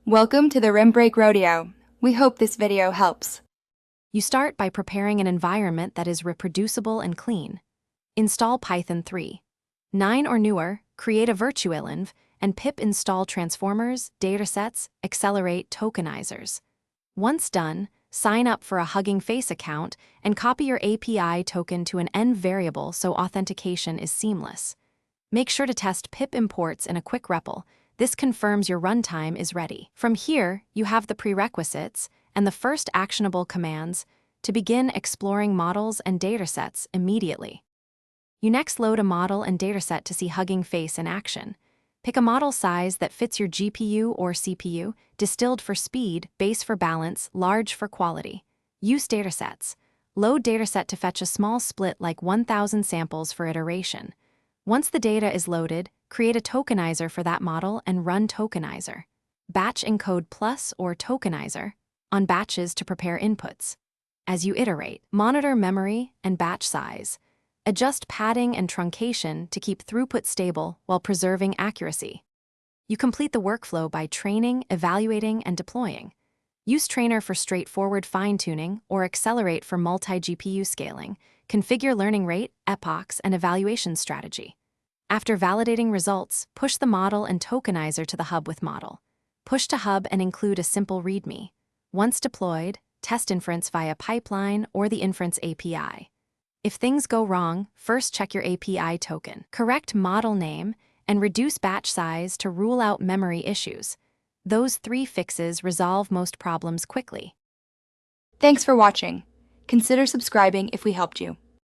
Welcome to the Rim Break Rodeo. We hope this video helps. You start by preparing an environment that is reproducible and clean. Install Python 3. 9 or newer, create a virtualenv, and pip install transformers, datasets, accelerate tokenizers. Once done, sign up for a Hugging Face account and copy your API token to an env variable so authentication is seamless. Make sure to test pip imports in a quick REPL. This confirms your runtime is ready. From here, you have the prerequisites and the first actionable commands to begin exploring models and datasets immediately. You next load a model and dataset to see Hugging Face in action. Pick a model size that fits your GPU or CPU, distilled for speed, base for balance, large for quality. Use datasets. Load dataset to fetch a small split like 1,000 samples for iteration. Once the data is loaded, create a tokenizer for that model and run tokenizer. Batch encode plus or tokenizer on batches to prepare inputs. As you iterate, monitor memory and batch size. Adjust padding and truncation to keep throughput stable while preserving accuracy. You complete the workflow by training, evaluating, and deploying. Use Trainer for straightforward fine-tuning or Accelerate for multi-GPU scaling. Configure learning rate, epochs, and evaluation strategy. After validating results, push the model and tokenizer to the hub with model. Push to hub and include a simple README. Once deployed, test inference via pipeline or the inference API. If things go wrong, first check your API token. Correct model name and reduce batch size to rule out memory issues. Those 3 fixes resolve most problems quickly. Thanks for watching. Consider subscribing if we helped you.